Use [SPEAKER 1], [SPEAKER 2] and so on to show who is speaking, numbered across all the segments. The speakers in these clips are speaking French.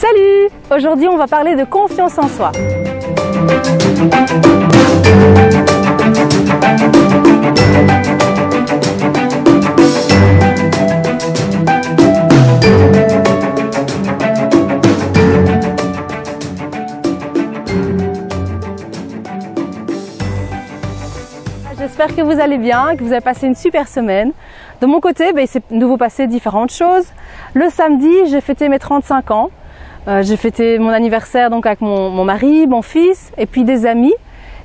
[SPEAKER 1] Salut! Aujourd'hui, on va parler de confiance en soi. J'espère que vous allez bien, que vous avez passé une super semaine. De mon côté, il s'est de nouveau passé différentes choses. Le samedi, j'ai fêté mes 35 ans. J'ai fêté mon anniversaire donc avec mon mari, mon fils et puis des amis.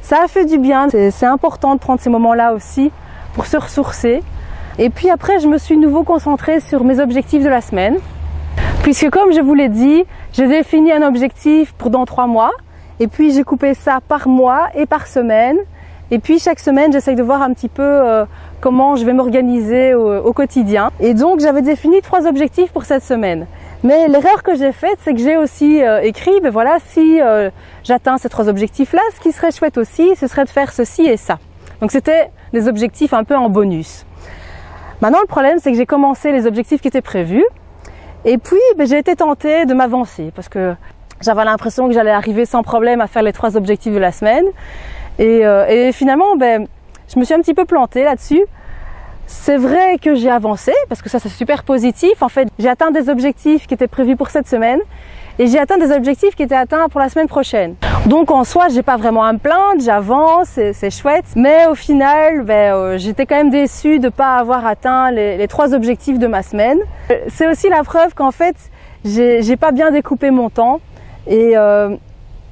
[SPEAKER 1] Ça a fait du bien. C'est important de prendre ces moments-là aussi pour se ressourcer. Et puis après, je me suis de nouveau concentrée sur mes objectifs de la semaine. Puisque comme je vous l'ai dit, j'ai défini un objectif pour dans 3 mois. Et puis j'ai coupé ça par mois et par semaine. Et puis chaque semaine, j'essaye de voir un petit peu comment je vais m'organiser au quotidien. Et donc j'avais défini 3 objectifs pour cette semaine. Mais l'erreur que j'ai faite, c'est que j'ai aussi écrit, ben voilà, si j'atteins ces 3 objectifs-là, ce qui serait chouette aussi, ce serait de faire ceci et ça. Donc c'était des objectifs un peu en bonus. Maintenant le problème, c'est que j'ai commencé les objectifs qui étaient prévus. Et puis j'ai été tentée de m'avancer parce que j'avais l'impression que j'allais arriver sans problème à faire les 3 objectifs de la semaine. Et finalement, je me suis un petit peu plantée là-dessus. C'est vrai que j'ai avancé, parce que ça c'est super positif. En fait, j'ai atteint des objectifs qui étaient prévus pour cette semaine et j'ai atteint des objectifs qui étaient atteints pour la semaine prochaine. Donc en soi, j'ai pas vraiment à me plaindre, j'avance, c'est chouette. Mais au final, j'étais quand même déçue de pas avoir atteint les 3 objectifs de ma semaine. C'est aussi la preuve qu'en fait, j'ai pas bien découpé mon temps et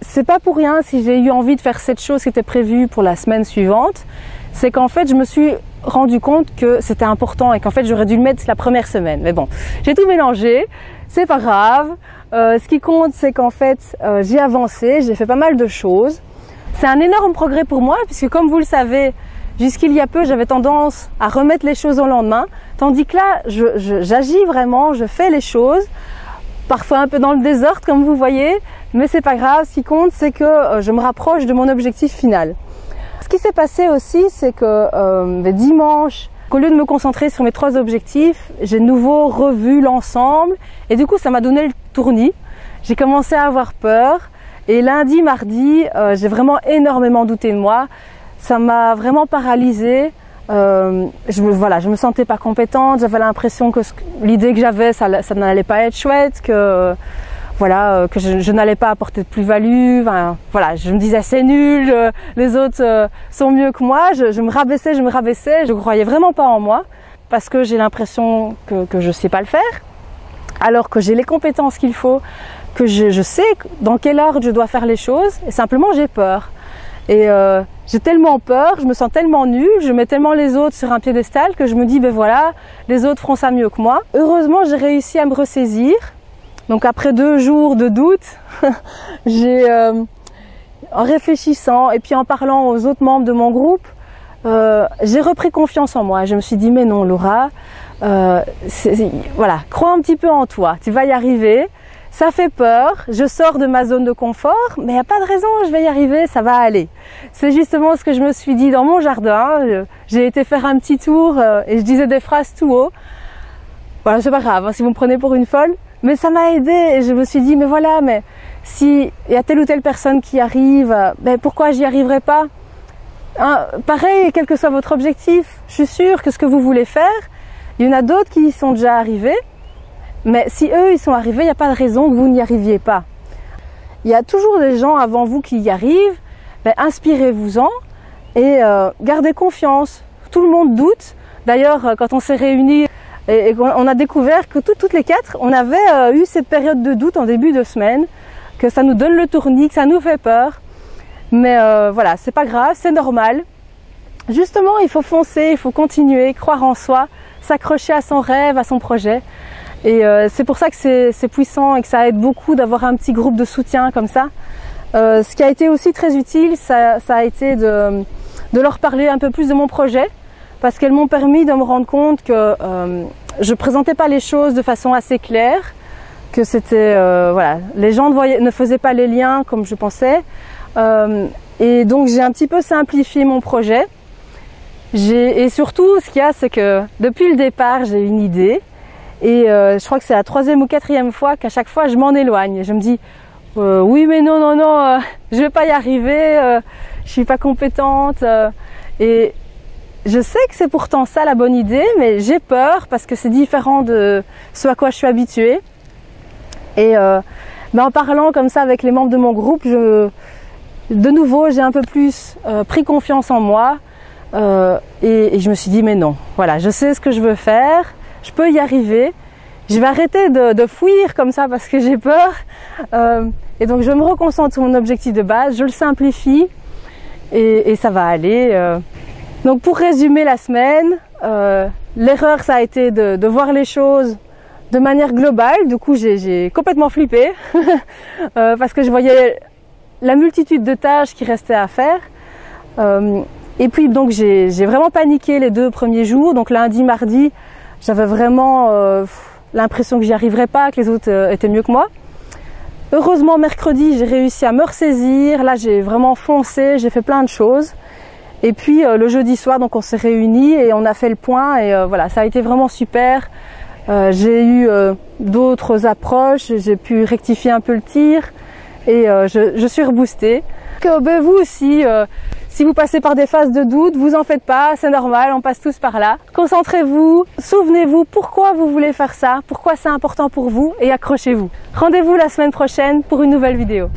[SPEAKER 1] c'est pas pour rien si j'ai eu envie de faire cette chose qui était prévue pour la semaine suivante. C'est qu'en fait, je me suis rendu compte que c'était important et qu'en fait, j'aurais dû le mettre la première semaine. Mais bon, j'ai tout mélangé, c'est pas grave. Ce qui compte, c'est qu'en fait, j'ai avancé, j'ai fait pas mal de choses. C'est un énorme progrès pour moi puisque comme vous le savez, jusqu'il y a peu, j'avais tendance à remettre les choses au lendemain. Tandis que là, j'agis vraiment, je fais les choses. Parfois un peu dans le désordre comme vous voyez, mais c'est pas grave, ce qui compte c'est que je me rapproche de mon objectif final. Ce qui s'est passé aussi, c'est que dimanche, au lieu de me concentrer sur mes 3 objectifs, j'ai de nouveau revu l'ensemble et du coup ça m'a donné le tournis. J'ai commencé à avoir peur et lundi, mardi, j'ai vraiment énormément douté de moi. Ça m'a vraiment paralysée. Je me sentais pas compétente, j'avais l'impression que l'idée que j'avais ça n'allait pas être chouette, que je n'allais pas apporter de plus-value, je me disais c'est nul, les autres sont mieux que moi, je me rabaissais, je croyais vraiment pas en moi parce que j'ai l'impression que je sais pas le faire alors que j'ai les compétences qu'il faut, que je sais dans quel ordre je dois faire les choses et simplement j'ai peur. Et j'ai tellement peur, je me sens tellement nulle, je mets tellement les autres sur un piédestal que je me dis, les autres feront ça mieux que moi. Heureusement, j'ai réussi à me ressaisir. Donc après 2 jours de doute, en réfléchissant et puis en parlant aux autres membres de mon groupe, j'ai repris confiance en moi. Je me suis dit, mais non Laura, crois un petit peu en toi, tu vas y arriver. Ça fait peur, je sors de ma zone de confort, mais il n'y a pas de raison, je vais y arriver, ça va aller. C'est justement ce que je me suis dit dans mon jardin. J'ai été faire un petit tour et je disais des phrases tout haut. Voilà, c'est pas grave, si vous me prenez pour une folle, mais ça m'a aidé et je me suis dit, mais si il y a telle ou telle personne qui arrive, pourquoi j'y arriverai pas? Pareil, quel que soit votre objectif, je suis sûre que ce que vous voulez faire, il y en a d'autres qui y sont déjà arrivés. Mais si eux, ils sont arrivés, il n'y a pas de raison que vous n'y arriviez pas. Il y a toujours des gens avant vous qui y arrivent, inspirez-vous-en et gardez confiance. Tout le monde doute. D'ailleurs, quand on s'est réunis et on a découvert que toutes les 4, on avait eu cette période de doute en début de semaine, que ça nous donne le tournis, que ça nous fait peur. Mais c'est pas grave, c'est normal. Justement, il faut foncer, il faut continuer, croire en soi, s'accrocher à son rêve, à son projet. Et c'est pour ça que c'est puissant et que ça aide beaucoup d'avoir un petit groupe de soutien comme ça. Ce qui a été aussi très utile, ça a été de leur parler un peu plus de mon projet parce qu'elles m'ont permis de me rendre compte que je présentais pas les choses de façon assez claire, que c'était les gens ne faisaient pas les liens comme je pensais. Et donc j'ai un petit peu simplifié mon projet. Et surtout, ce qu'il y a, c'est que depuis le départ, j'ai une idée. Et je crois que c'est la 3e ou 4e fois qu'à chaque fois je m'en éloigne. Et je me dis oui mais non, je vais pas y arriver, je suis pas compétente. Et je sais que c'est pourtant ça la bonne idée, mais j'ai peur parce que c'est différent de ce à quoi je suis habituée. Et en parlant comme ça avec les membres de mon groupe, de nouveau j'ai un peu plus pris confiance en moi et je me suis dit mais non, voilà, je sais ce que je veux faire, je peux y arriver, je vais arrêter de fuir comme ça parce que j'ai peur et donc je me reconcentre sur mon objectif de base, je le simplifie et ça va aller. Donc pour résumer la semaine, l'erreur ça a été de voir les choses de manière globale. Du coup j'ai complètement flippé parce que je voyais la multitude de tâches qui restaient à faire. Et puis donc j'ai vraiment paniqué les 2 premiers jours. Donc lundi, mardi, j'avais vraiment l'impression que j'y arriverais pas, que les autres étaient mieux que moi. Heureusement mercredi j'ai réussi à me ressaisir. Là j'ai vraiment foncé, j'ai fait plein de choses. Et puis le jeudi soir donc on s'est réunis et on a fait le point et voilà, ça a été vraiment super. J'ai eu d'autres approches, j'ai pu rectifier un peu le tir et je suis reboostée. Vous aussi, si vous passez par des phases de doute, vous en faites pas, c'est normal, on passe tous par là. Concentrez-vous, souvenez-vous pourquoi vous voulez faire ça, pourquoi c'est important pour vous et accrochez-vous. Rendez-vous la semaine prochaine pour une nouvelle vidéo.